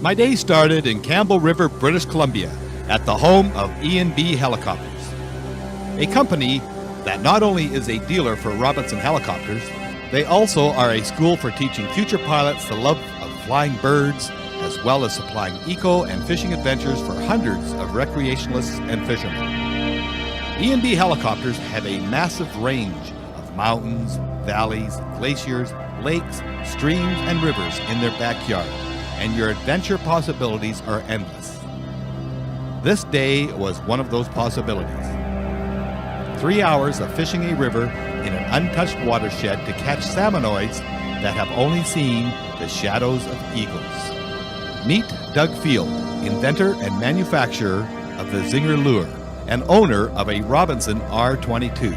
My day started in Campbell River, British Columbia, at the home of E&B Helicopters, a company that not only is a dealer for Robinson helicopters, they also are a school for teaching future pilots the love of flying birds, as well as supplying eco and fishing adventures for hundreds of recreationalists and fishermen. E&B Helicopters have a massive range of mountains, valleys, glaciers, lakes, streams, and rivers in their backyard, and your adventure possibilities are endless. This day was one of those possibilities. 3 hours of fishing a river in an untouched watershed to catch salmonoids that have only seen the shadows of eagles. Meet Doug Field, inventor and manufacturer of the Zzinger Lure, and owner of a Robinson R22.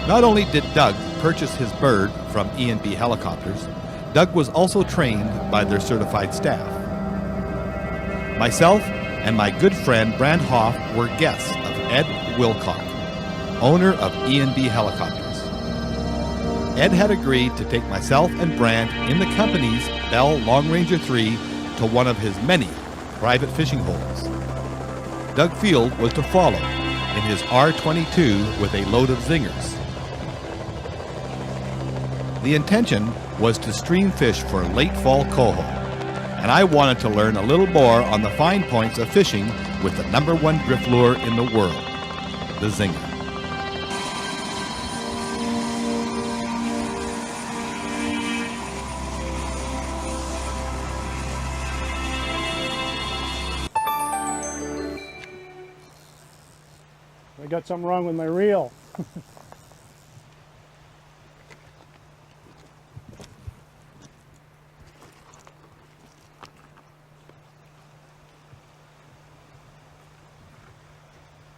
Not only did Doug purchase his bird from E&B Helicopters, Doug was also trained by their certified staff. Myself and my good friend Brand Hoff were guests of Ed Wilcock, owner of E&B Helicopters. Ed had agreed to take myself and Brand in the company's Bell Long Ranger 3 to one of his many private fishing holes. Doug Field was to follow in his R22 with a load of Zzingers. The intention was to stream fish for late fall coho, and I wanted to learn a little more on the fine points of fishing with the #1 drift lure in the world, the Zzinger. I got something wrong with my reel.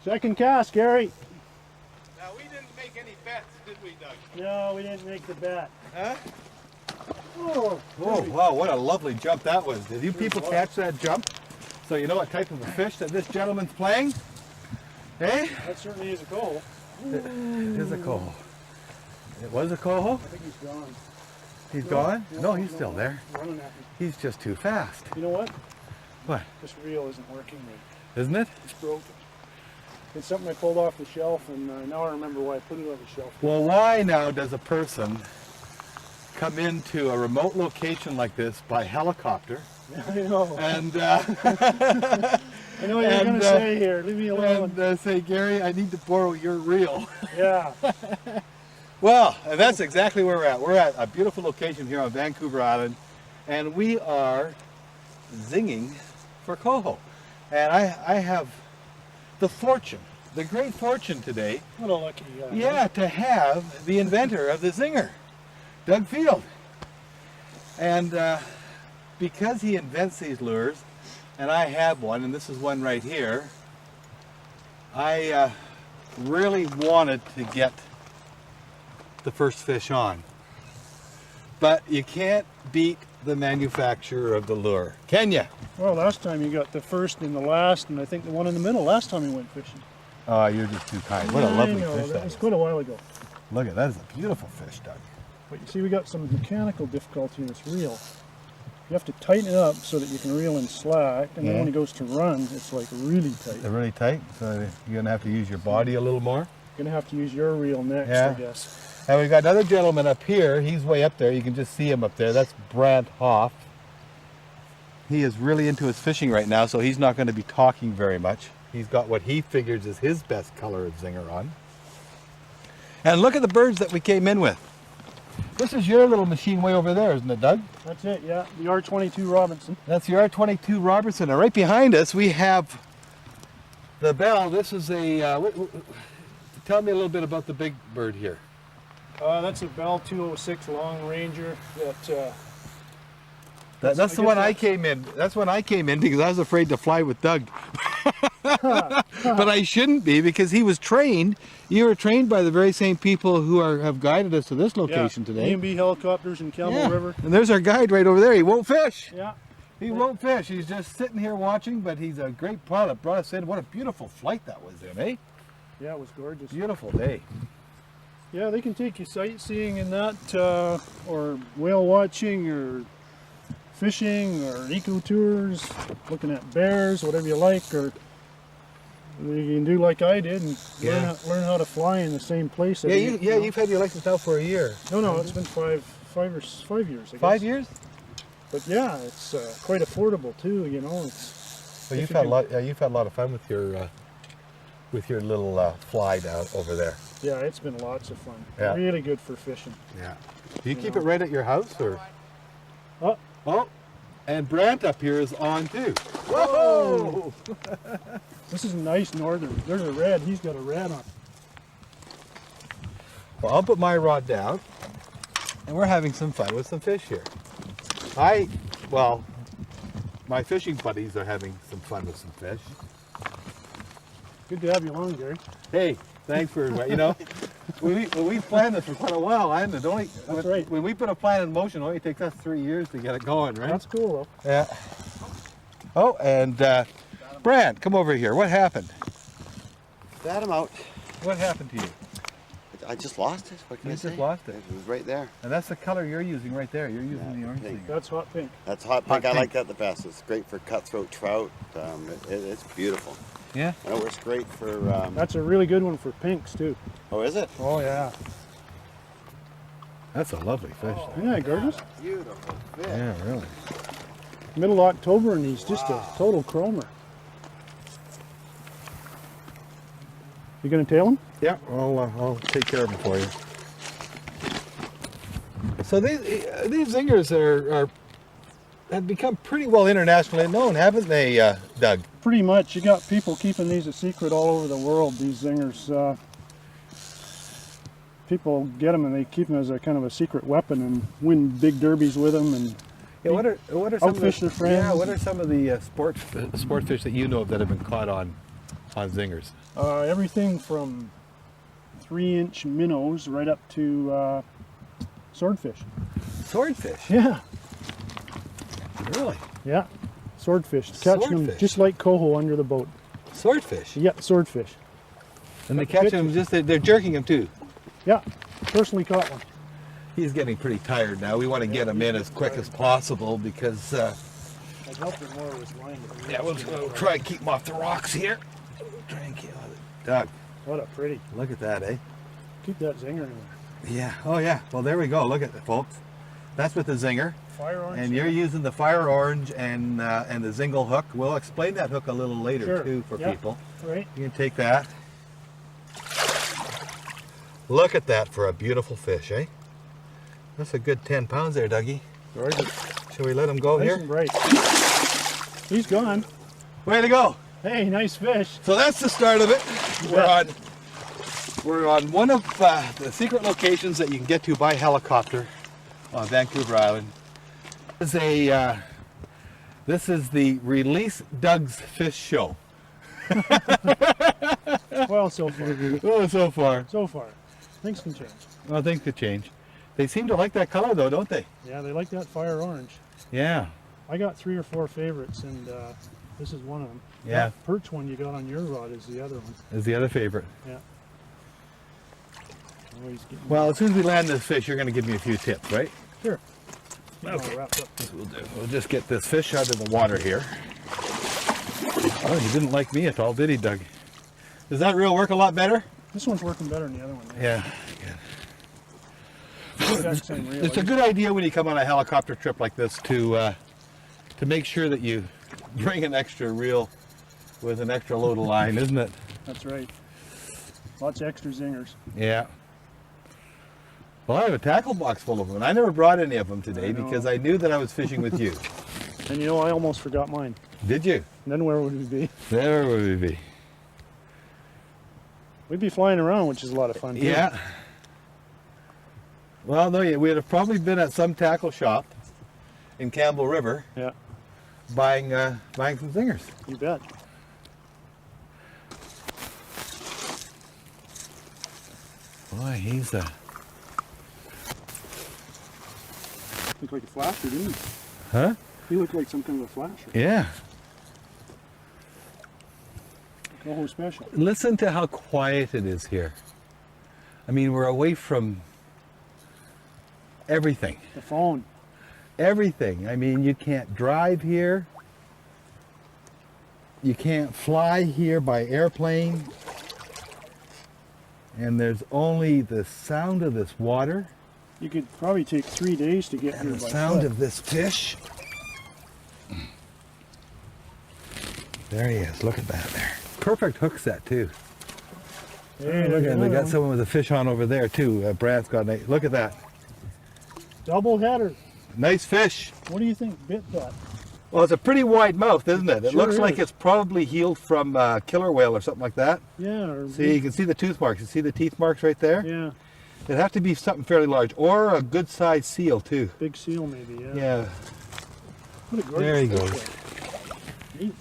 Second cast, Gary. Now, we didn't make any bets, did we, Doug? No, we didn't make the bet. Huh? Oh, Wow, what a lovely jump that was. Did you people catch that jump? So you know what type of a fish that this gentleman's playing? Hey? that certainly is a coho. It is a coho. It was a coho? I think he's gone. He's gone? No, No, he's still there. Running at me. He's just too fast. You know what? What? This reel isn't working right. Isn't it? It's broken. It's something I pulled off the shelf, and now I remember why I put it on the shelf. Well, why now does a person come into a remote location like this by helicopter? I know. And I know what you're going to say here. Leave me alone. and say, Gary, I need to borrow your reel. Yeah. Well, and that's exactly where we're at. We're at a beautiful location here on Vancouver Island, and we are zinging for coho. And I have the great fortune today, What a lucky guy. yeah, to have the inventor of the Zzinger, Doug Field. And because he invents these lures, and I have one, and this is one right here, I really wanted to get the first fish on. But you can't beat the manufacturer of the lure, can you? Well, last time you got the first and the last, and I think the one in the middle last time we went fishing. Oh, you're just too kind. What a lovely I know, fish that that was is. quite a while ago. Look at that, is a beautiful fish, Doug. But you see, we got some mechanical difficulty in this reel. You have to tighten it up so that you can reel in slack, and then when it goes to run, it's like really tight. They're really tight, so you're going to have to use your body a little more. You're gonna have to use your reel next, Yeah. I guess. And we've got another gentleman up here. He's way up there. You can just see him up there. That's Brad Hoff. He is really into his fishing right now, so he's not going to be talking very much. He's got what he figures is his best color of Zzinger on. And look at the birds that we came in with. This is your little machine way over there, isn't it, Doug? That's it, yeah. The R22 Robinson. That's the R22 Robertson. And right behind us, we have the Bell. This is a... tell me a little bit about the big bird here. That's a Bell 206 Long Ranger that... That's the one I came in. That's when I came in because I was afraid to fly with Doug. But I shouldn't be because he was trained. You were trained by the very same people who have guided us to this location today. E&B Helicopters in Campbell River. And there's our guide right over there. He won't fish. Yeah. He won't fish. He's just sitting here watching, but he's a great pilot. Brought us in. What a beautiful flight that was in, eh? Yeah, it was gorgeous. Beautiful day. Yeah, they can take you sightseeing in that, or whale watching, or fishing or eco tours, looking at bears, whatever you like, or you can do like I did and learn how to fly in the same place. You've had your license now for a year. No, it's been 5 years. I guess. 5 years? But yeah, it's quite affordable too. You know, it's. Well, you've had a lot of fun with your little fly down over there. Yeah, it's been lots of fun. Yeah. Really good for fishing. Yeah. Do you keep it right at your house, or? Oh, And Brant up here is on too. whoa! This is a nice northern. There's a red. He's got a red on. Well, I'll put my rod down, and we're having some fun with some fish here. My fishing buddies are having some fun with some fish. Good to have you along, Gary. Hey, thanks for we planned this for quite a while, and That's right. When we put a plan in motion, it only takes us 3 years to get it going, right? That's cool, though. Yeah. Oh, and Brant, come over here. What happened? Got him out. What happened to you? I just lost it. What can I say? just lost it. It was right there. And that's the color you're using right there. You're using the orange pink. thing. That's hot pink. That's hot Hot pink. I like pink. that the best. It's great for cutthroat trout. It's beautiful. Yeah. And it works great for. That's a really good one for pinks too. Oh, is it? Oh yeah. That's a lovely fish. Yeah, gorgeous. Beautiful fish. Yeah, really. Middle of October, and he's just a total chromer. You gonna tail him? Yeah, I'll take care of them for you. So these Zzingers have become pretty well internationally known, haven't they, Doug? Pretty much. You got people keeping these a secret all over the world. These Zingers. People get them and they keep them as a kind of a secret weapon and win big derbies with them and. Yeah, what are some outfish their friends. Yeah, what are some of the sport fish that you know of that have been caught on Zzingers? Everything from 3-inch minnows right up to swordfish. Swordfish? Yeah, Really? yeah, swordfish. Catching them Swordfish? just like coho under the boat. Swordfish? Yeah, swordfish. And they catch them they're jerking them too. Yeah, personally caught one. He's getting pretty tired now. We want to get him in as quick as possible because I helped him more with line. we'll try and keep him off the rocks here. Try and keep Doug, What a pretty. look at that, eh? Keep that zinger in there. Yeah. Oh yeah. Well, there we go. Look at it, folks. That's with the Zzinger. Fire orange. And you're using the fire orange and the Zingle hook. We'll explain that hook a little later Sure. too for Yeah. people. Right. You can take that. Look at that for a beautiful fish, eh? That's a good 10 pounds there, Dougie. Gorgeous. Shall we let him go Nice here? and bright. He's gone. Way to go! Hey, nice fish. So that's the start of it. We're on one of the secret locations that you can get to by helicopter on Vancouver Island. This is the Release Doug's Fish Show. Well, so far. Oh, so far. So far. Things can change. Well, things could change. They seem to like that color though, don't they? Yeah, they like that fire orange. Yeah. I got 3 or 4 favorites, and this is one of them. Yeah. That perch one you got on your rod is the other one. Is the other favorite. Yeah. Oh, he's getting Well, as soon as we land this fish, you're going to give me a few tips, right? Sure. Get all Okay. wrapped up. We'll do. We'll just get this fish out of the water here. Oh, he didn't like me at all, did he, Doug? Does that reel work a lot better? This one's working better than the other one. Yeah. Exact same reel. It's a good idea when you come on a helicopter trip like this to make sure that you bring an extra reel with an extra load of line, isn't it? That's right. Lots of extra zingers. Yeah. Well, I have a tackle box full of them, and I never brought any of them today I know. because I knew that I was fishing with you. And you know, I almost forgot mine. Did you? And then where would we be? There would we be. We'd be flying around, which is a lot of fun. Too. Yeah. Well, no, we'd have probably been at some tackle shop in Campbell River Yeah, buying some Zingers. you bet. Boy, he's a... Looked like a flasher, didn't he? Huh? He looked like some kind of a flasher. Yeah. Coho special. Listen to how quiet it is here. I mean, we're away from everything. The phone. everything. I mean, you can't drive here. You can't fly here by airplane. And there's only the sound of this water. You could probably take 3 days to get here And the by sound foot. of this fish. There he is. Look at that there. Perfect hook set too. Hey, Look at, they got another one. someone with a fish on over there too. Brad's got a, look at that. Double header. Nice fish. What do you think bit that? Well, it's a pretty wide mouth, isn't it? It Sure looks like is. it's probably healed from killer whale or something like that. Yeah. Or See, you can see the tooth marks. You see the teeth marks right there? Yeah. It'd have to be something fairly large or a good sized seal too. Big seal maybe. Yeah. Yeah. What a great There he fish goes. there. Neat.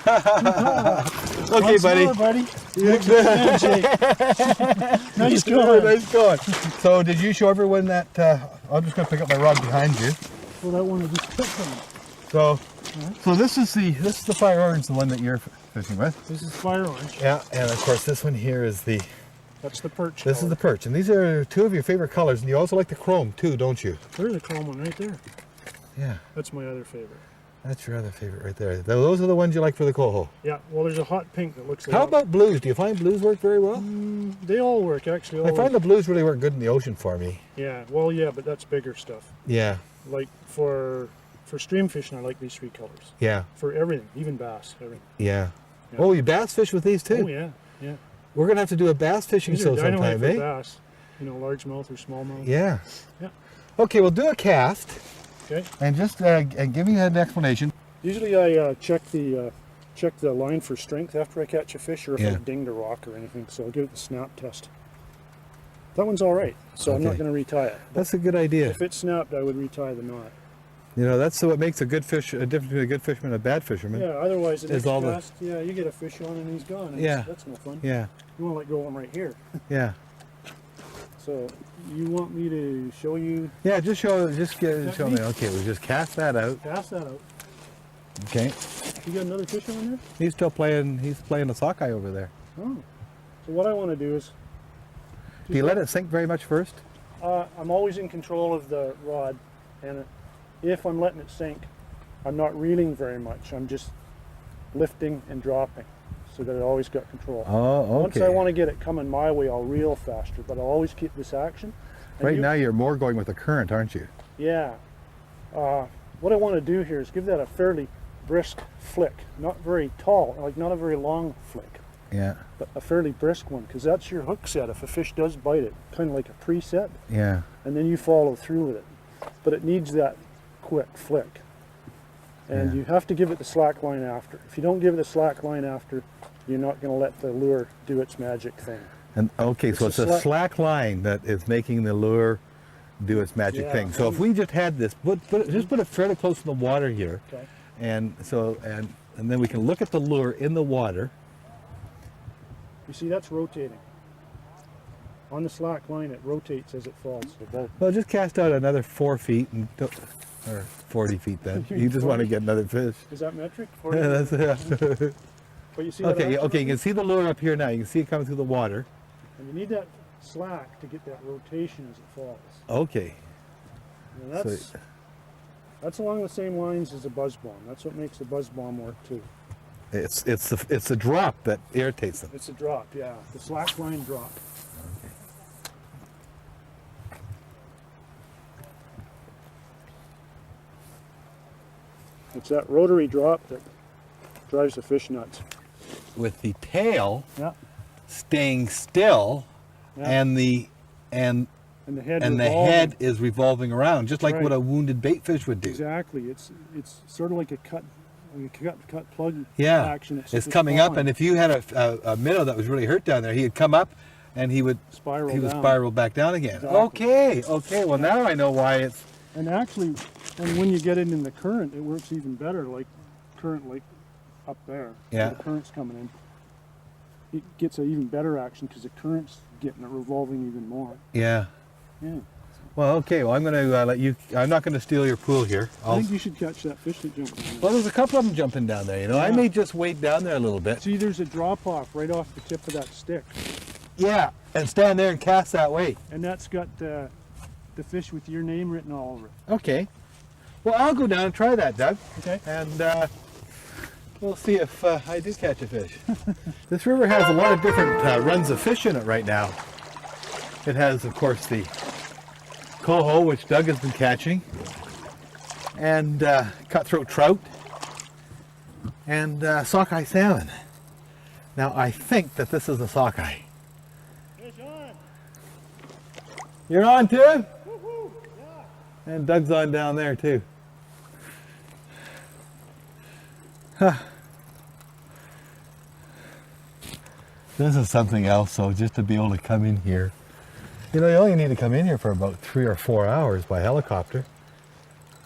Okay, Once buddy. more, buddy. Yeah. Nice going. Nice going. So, did you show everyone that? I'm just going to pick up my rod behind you. Well, that one I just picked from. So this is the fire orange, the one that you're fishing with. This is fire orange. Yeah, and of course this one here is the. That's the perch. This is color. the perch, and these are two of your favorite colors, and you also like the chrome too, don't you? There's a chrome one right there. Yeah, That's my other favorite. that's your other favorite right there. Those are the ones you like for the coho. Yeah. Well, there's a hot pink that looks like. How about blues? Do you find blues work very well? They all work actually. I find the blues really work good in the ocean for me. Yeah. Well, yeah, but that's bigger stuff. Yeah, Like for stream fishing, I like these 3 colors. yeah, For everything, even bass, everything. yeah. Yeah. Oh, you bass fish with these too? Oh yeah, yeah. We're gonna have to do a bass fishing These show are dynamite sometime, for eh? bass. You know, largemouth or smallmouth. Yeah. Yeah. Okay, we'll do a cast Okay. and just and give me an explanation. Usually I check the line for strength after I catch a fish, or if Yeah. I dinged a rock or anything. So I'll give it the snap test. That one's all right, so I'm not Okay. going to retie it. That's a good idea. If it snapped, I would retie the knot. You know, that's what makes a good fish, a difference between a good fisherman and a bad fisherman. Yeah. Otherwise, the Is next all the- cast, yeah, you get a fish on and he's gone. And Yeah. That's no fun. Yeah, You want to let go of him right here. yeah. So you want me to show you? Yeah, just show me. Technique? Okay, we'll just cast that out. Pass that out. Okay. You got another fish on there? He's still playing, he's playing the sockeye over there. Oh. So what I want to do is, Do you let it sink very much first? I'm always in control of the rod, and if I'm letting it sink, I'm not reeling very much. I'm just lifting and dropping, so that it always got control. Oh, okay. Once I want to get it coming my way, I'll reel faster, but I'll always keep this action. And Right you- now you're more going with the current, aren't you? Yeah. What I want to do here is give that a fairly brisk flick, not very tall, like not a very long flick, Yeah, but a fairly brisk one, because that's your hook set. If a fish does bite it, kind of like a preset, yeah. and then you follow through with it. But it needs that quick flick. And Yeah. you have to give it the slack line after. If you don't give it the slack line after, you're not going to let the lure do its magic thing. And okay, so It's it's a a slack line that is making the lure do its magic Yeah. thing. So if we just had this, just put it fairly close to the water here, Okay. and so and then we can look at the lure in the water. You see, that's rotating. On the slack line, it rotates as it falls. So both. Well, just cast out another 4 feet or 40 feet. Then you just want to 40? get another fish. Is that metric? Yeah, that's it. But you see that Okay, action okay. You right can see the lure up here now. You can see it coming through the water. And you need that slack to get that rotation as it falls. Okay. And that's along the same lines as a Buzzbomb. That's what makes the Buzzbomb work too. It's the drop that irritates them. It's a drop, yeah. The slack line drop. It's that rotary drop that drives the fish nuts. With the tail Yeah. staying still, Yeah. and the And the head and the revolving. head is revolving around, just like Right. what a wounded bait fish would do. Exactly. It's sort of like a cut plug Yeah, action. it's coming up, and if you had a minnow that was really hurt down there, he'd come up, and he would spiral spiral back down again. Exactly. Okay. Well, now I know why it's. And actually, and when you get it in the current, it works even better. Like current, like up there. Yeah. The current's coming in. It gets an even better action because the current's getting it revolving even more. Yeah. Yeah. Well, okay. Well, I'm going to let you. I'm not going to steal your pool here. I think you should catch that fish that jumped in. Well, there's a couple of them jumping down there. You know, I Yeah. may just wait down there a little bit. See, there's a drop off right off the tip of that stick, Yeah, and stand there and cast that way. and that's got the fish with your name written all over it. Okay. Well, I'll go down and try that, Doug. Okay. And we'll see if I do catch a fish. This river has a lot of different runs of fish in it right now. It has, of course, the coho, which Doug has been catching, and cutthroat trout, and sockeye salmon. Now, I think that this is a sockeye. Fish on. You're on too? Woohoo! Yeah. And Doug's on down there too. Huh. This is something else, so just to be able to come in here. You know, you only need to come in here for about 3 or 4 hours by helicopter.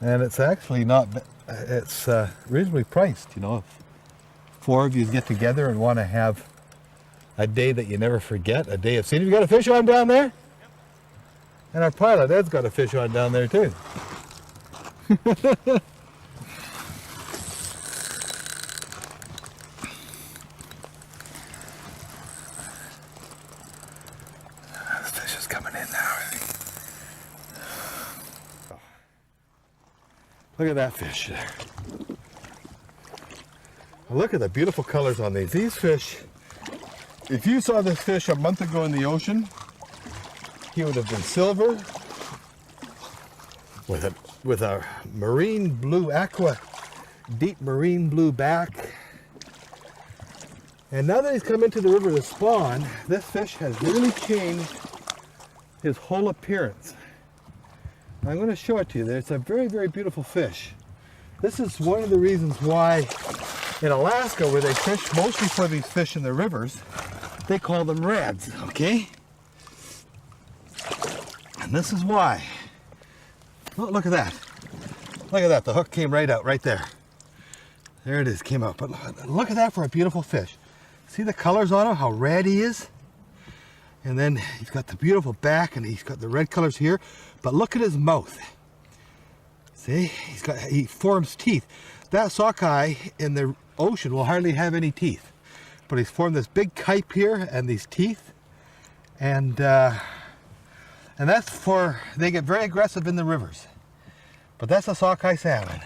And it's actually not, it's reasonably priced, you know. If 4 of you get together and want to have a day that you never forget, a day of seeing. You got a fish on down there? Yep. And our pilot, Ed's got a fish on down there too. Look at that fish there. Look at the beautiful colors on these. These fish, if you saw this fish a month ago in the ocean, he would have been silver with a marine blue deep marine blue back. And now that he's come into the river to spawn, this fish has really changed his whole appearance. I'm going to show it to you. It's a very, very beautiful fish. This is one of the reasons why in Alaska, where they fish mostly for these fish in the rivers, they call them reds, okay? And this is why. Oh, look at that. Look at that. The hook came right out, right there. There it is, came out. But look at that for a beautiful fish. See the colors on him, how red he is? And then he's got the beautiful back and he's got the red colors here. But look at his mouth. See, he forms teeth. That sockeye in the ocean will hardly have any teeth. But he's formed this big kype here and these teeth. And that's for, they get very aggressive in the rivers. But that's a sockeye salmon.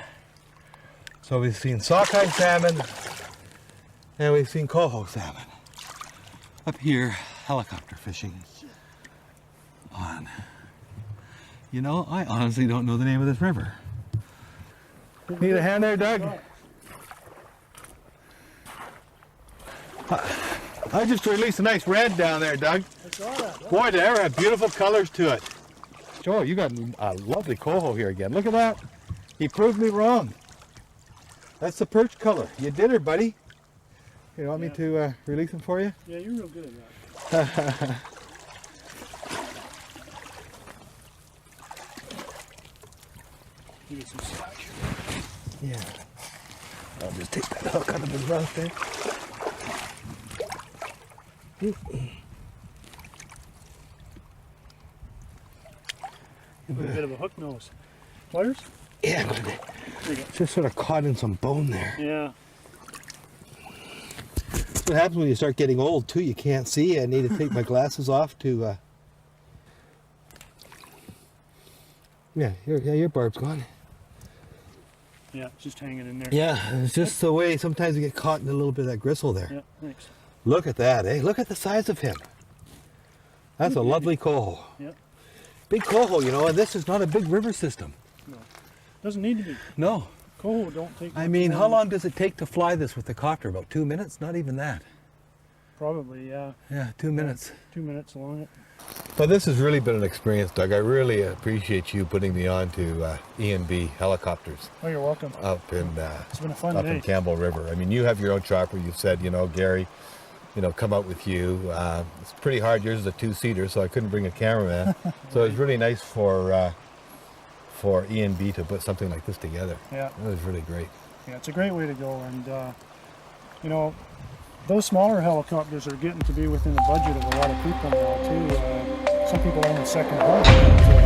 So we've seen sockeye salmon and we've seen coho salmon. Up here, helicopter fishing on. You know, I honestly don't know the name of this river. Need a hand there, Doug? I just released a nice red down there, Doug. I saw that. Boy, they ever have beautiful colors to it. Joe, you got a lovely coho here again. Look at that. He proved me wrong. That's the perch color. You did her, buddy. You want me to release him for you? Yeah, you're real good at that. Give it some slack. Yeah. I'll just take that hook out of his mouth there. A bit of a hook nose. Pliers? Yeah, but it's just sort of caught in some bone there. Yeah. That's what happens when you start getting old too. You can't see. I need to take my glasses off to. Yeah, your barb's gone. Yeah, just hanging in there. Yeah, it's just the way sometimes you get caught in a little bit of that gristle there. Yeah, thanks. Look at that, eh? Look at the size of him. That's a lovely coho. Yep. Big coho, you know, and this is not a big river system. No. Doesn't need to be. No. Coho don't take I much mean, time. how long does it take to fly this with the copter? About 2 minutes? Not even that. Probably, yeah. Yeah, 2 minutes. 2 minutes along it. Well, this has really been an experience, Doug. I really appreciate you putting me on to E&B helicopters Oh, you're welcome. up in It's been a fun up day. in Campbell River. I mean, you have your own chopper. You said, you know, Gary, you know, come out with you. It's pretty hard. Yours is a 2-seater, so I couldn't bring a cameraman. So it was really nice for E&B to put something like this together. Yeah. It was really great. Yeah, it's a great way to go. And, you know, those smaller helicopters are getting to be within the budget of a lot of people now, too. Some people own a second home.